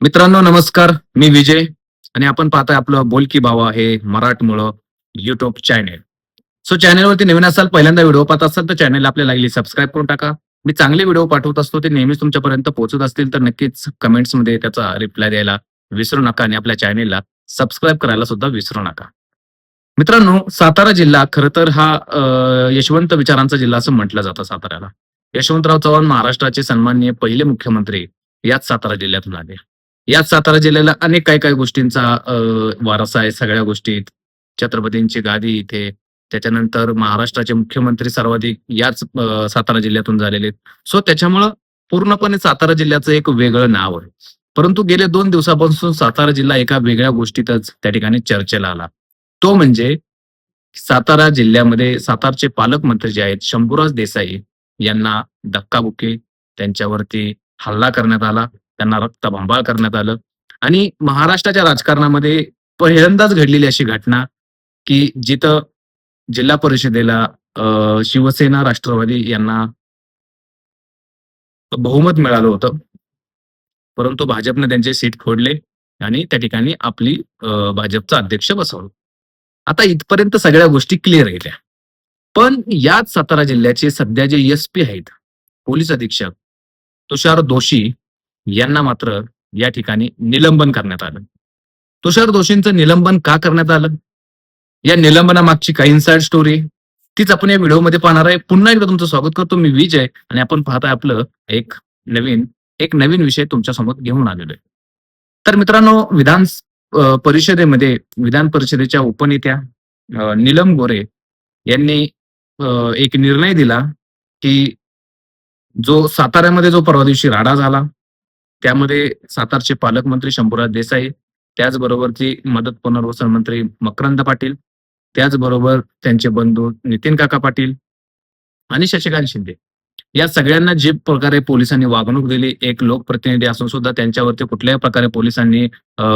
मित्रांनो नमस्कार. मी विजय आणि आपण पाहताय आपलं बोल की भावा हे मराठमोळं युट्यूब चॅनेल. सो चॅनेलवरती नवीन असाल, पहिल्यांदा व्हिडिओ पाहत असाल तर चॅनेल आपल्या लागली सबस्क्राईब करून टाका. मी चांगले व्हिडिओ पाठवत असतो, ते नेहमीच तुमच्यापर्यंत पोहोचत असतील तर नक्कीच कमेंट्समध्ये त्याचा रिप्लाय द्यायला विसरू नका आणि आपल्या चॅनेलला सबस्क्राईब करायला सुद्धा विसरू नका. मित्रांनो, सातारा जिल्हा खरं तर हा यशवंत विचारांचा जिल्हा असं म्हटलं जातं साताऱ्याला. यशवंतराव चव्हाण महाराष्ट्राचे सन्माननीय पहिले मुख्यमंत्री याच सातारा जिल्ह्यातून आले. याच सातारा जिल्ह्याला अनेक काही गोष्टींचा वारसा आहे. सगळ्या गोष्टीत छत्रपतींची गादी इथे, त्याच्यानंतर महाराष्ट्राचे मुख्यमंत्री सर्वाधिक याच सातारा जिल्ह्यातून झालेले आहेत. सो त्याच्यामुळं पूर्णपणे सातारा जिल्ह्याचं एक वेगळं नाव आहे. परंतु गेले 2 दिवसापासून सातारा जिल्हा एका वेगळ्या गोष्टीतच त्या ठिकाणी चर्चेला आला. तो म्हणजे सातारा जिल्ह्यामध्ये सातारचे पालकमंत्री जे आहेत शंभूराज देसाई यांना धक्काबुक्की, त्यांच्यावरती हल्ला करण्यात आला. त्यांना रक्तबंबाळ करण्यात आलं आणि महाराष्ट्राच्या राजकारणामध्ये पहिल्यांदाच घडलेली अशी घटना, की जिथं जिल्हा परिषदेला शिवसेना, राष्ट्रवादी यांना बहुमत मिळालं होतं. परंतु भाजपने त्यांचे सीट फोडले आणि त्या ठिकाणी आपली भाजपचा अध्यक्ष बसवलं. आता इथपर्यंत सगळ्या गोष्टी क्लिअर आहेत. पण याच सातारा जिल्ह्याचे सध्या जे एस-पी आहेत, पोलीस अधीक्षक तुषार दोशी यांना मात्र या ठिकाणी निलंबन करण्यात आलं. तुषार दोशींचं निलंबन का करण्यात आलं? या निलंबनामागची काही इनसाइड स्टोरी तीच आपण या व्हिडिओमध्ये पाहणार आहे. पुन्हा एकदा तुमचं स्वागत करतो. मी विजय आणि आपण पाहताय आपलं नवीन एक नवीन विषय तुमच्या समोर घेऊन आलेलो आहे. तर मित्रांनो, परिषदेमध्ये विधान परिषदेच्या उपनेत्या नीलम गोरे यांनी एक निर्णय दिला, की जो साताऱ्यामध्ये जो परवा दिवशी राडा झाला, त्यामध्ये सातारचे पालकमंत्री शंभूराज देसाई, त्याचबरोबर ती मदत पुनर्वसन मंत्री मकरंद पाटील, त्याचबरोबर त्यांचे बंधू नितीन काका पाटील आणि शशिकांत शिंदे या सगळ्यांना जे प्रकारे पोलिसांनी वागणूक दिली, एक लोकप्रतिनिधी असून सुद्धा त्यांच्यावरती कुठल्याही प्रकारे पोलिसांनी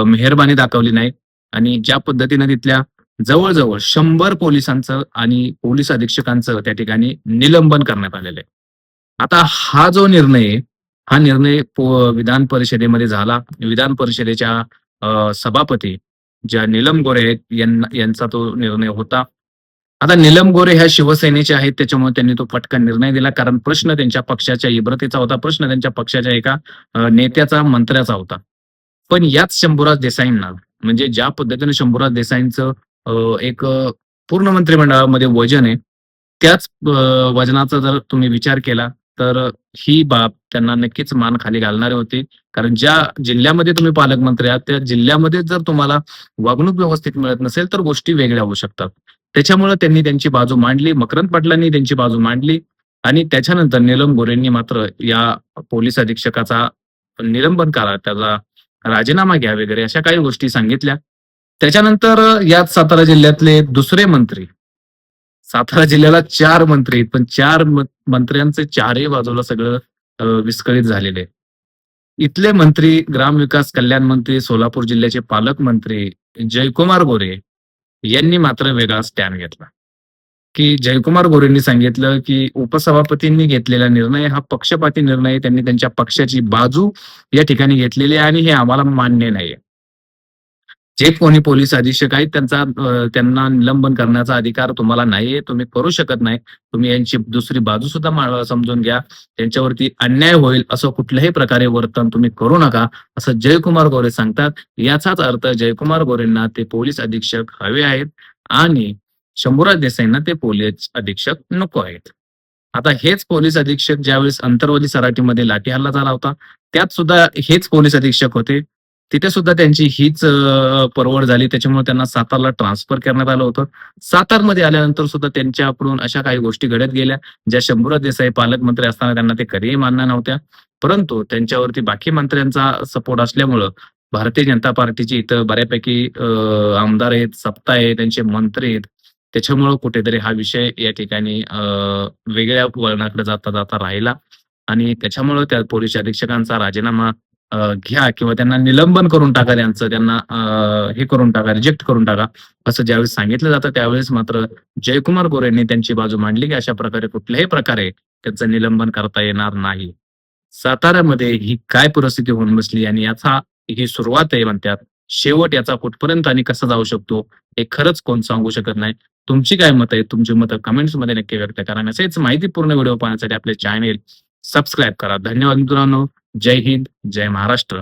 मेहरबानी दाखवली नाही आणि ज्या पद्धतीने तिथल्या जवळ-जवळ 100 पोलिसांचं आणि पोलीस अधीक्षकांचं त्या ठिकाणी निलंबन करण्यात आलेलं आहे. आता हा जो निर्णय आहे, हा निर्णय विधान परिषदेमध्ये झाला. विधान परिषदेच्या सभापती ज्या नीलम गोरे आहेत यांचा तो निर्णय होता. आता नीलम गोरे ह्या शिवसेनेचे आहेत, त्याच्यामुळे त्यांनी तो पटकन निर्णय दिला. कारण प्रश्न त्यांच्या पक्षाच्या इब्रतीचा होता. प्रश्न त्यांच्या पक्षाच्या एका नेत्याचा, मंत्र्याचा होता. पण याच शंभूराज देसाईंना, म्हणजे ज्या पद्धतीने शंभूराज देसाईंचं एक पूर्ण मंत्रिमंडळामध्ये वजन आहे, त्याच वजनाचा जर तुम्ही विचार केला तर ही बाब त्यांना नक्कीच मान खाली घालणारी होती. कारण ज्या जिल्ह्यामध्ये तुम्ही पालकमंत्री आहात, त्या जिल्ह्यामध्ये जर तुम्हाला वागणूक व्यवस्थित मिळत नसेल, तर गोष्टी वेगळ्या होऊ शकतात. त्याच्यामुळे त्यांनी त्यांची बाजू मांडली. मकरंद पाटलांनी त्यांची बाजू मांडली आणि त्याच्यानंतर नीलम गोरेंनी मात्र या पोलीस अधीक्षकाचा निलंबन करा, त्याचा राजीनामा घ्या वगैरे अशा काही गोष्टी सांगितल्या. त्याच्यानंतर याच सातारा जिल्ह्यातले दुसरे मंत्री, सातारा जिल्ह्याला 4 मंत्री आहेत, पण 4 मंत्र्यांचे चारही बाजूला सगळं विस्कळीत झालेलं आहे. इथले मंत्री, ग्रामविकास कल्याण मंत्री, सोलापूर जिल्ह्याचे पालकमंत्री जयकुमार गोरे यांनी मात्र वेगळा स्टॅन्ड घेतला, की जयकुमार गोरेंनी सांगितलं, की उपसभापतींनी घेतलेला निर्णय हा पक्षपाती निर्णय आहे. त्यांनी त्यांच्या पक्षाची बाजू या ठिकाणी घेतलेली आहे आणि हे आम्हाला मान्य नाहीये. जे कोणी पोलीस अधीक्षक आहेत त्यांना निलंबन करण्याचा अधिकार तुम्हाला नाहीये. तुम्ही करू शकत नाही. तुम्ही यांची दुसरी बाजू सुद्धा समजून घ्या. त्यांच्यावरती अन्याय होईल असं कुठल्याही प्रकारे वर्तन तुम्ही करू नका, असं जयकुमार गोरे सांगतात. याचाच अर्थ जयकुमार गोरेंना ते पोलीस अधीक्षक हवे आहेत आणि शंभूराज देसाईंना ते पोलीस अधीक्षक नको आहेत. आता हेच पोलीस अधीक्षक ज्यावेळेस अंतरवली सराटीमध्ये लाठीहल्ला झाला होता, त्यात सुद्धा हेच पोलीस अधीक्षक होते. तिथे सुद्धा त्यांची हीच परवड झाली. त्याच्यामुळे त्यांना सातारला ट्रान्सफर करण्यात आलं होतं. सातारमध्ये आल्यानंतर सुद्धा त्यांच्याकडून अशा काही गोष्टी घडत गेल्या, ज्या शंभूराज देसाई पालकमंत्री असताना त्यांना ते कधीही मान्य नव्हत्या. परंतु त्यांच्यावरती बाकी मंत्र्यांचा सपोर्ट असल्यामुळं भारतीय जनता पार्टीची इथं बऱ्यापैकी आमदार आहेत, सत्ता आहे, त्यांचे मंत्री आहेत. त्याच्यामुळं कुठेतरी हा विषय या ठिकाणी वेगळ्या वळणाकडे जाता राहिला आणि त्याच्यामुळं त्या पोलीस अधीक्षकांचा राजीनामा घ्या किंवा त्यांना निलंबन करून टाका, त्यांना हे करून टाका, रिजेक्ट करून टाका, असं ज्यावेळेस सांगितलं जातं त्यावेळेस मात्र जयकुमार गोरेंनी त्यांची बाजू मांडली, की अशा प्रकारे कुठल्याही प्रकारे त्यांचं निलंबन करता येणार नाही. साताऱ्यामध्ये ही काय परिस्थिती होऊन बसली आणि याचा ही सुरुवात आहे म्हणतात. शेवट याचा कुठपर्यंत आणि कसा जाऊ शकतो हे खरंच कोण सांगू शकत नाही. तुमची काय मतं आहेत? तुमची मतं कमेंट्समध्ये नक्की व्यक्त करा आणि असेच माहितीपूर्ण व्हिडिओ पाहण्यासाठी आपले चॅनेल सबस्क्राईब करा. धन्यवाद मित्रांनो. जय हिंद, जय महाराष्ट्र.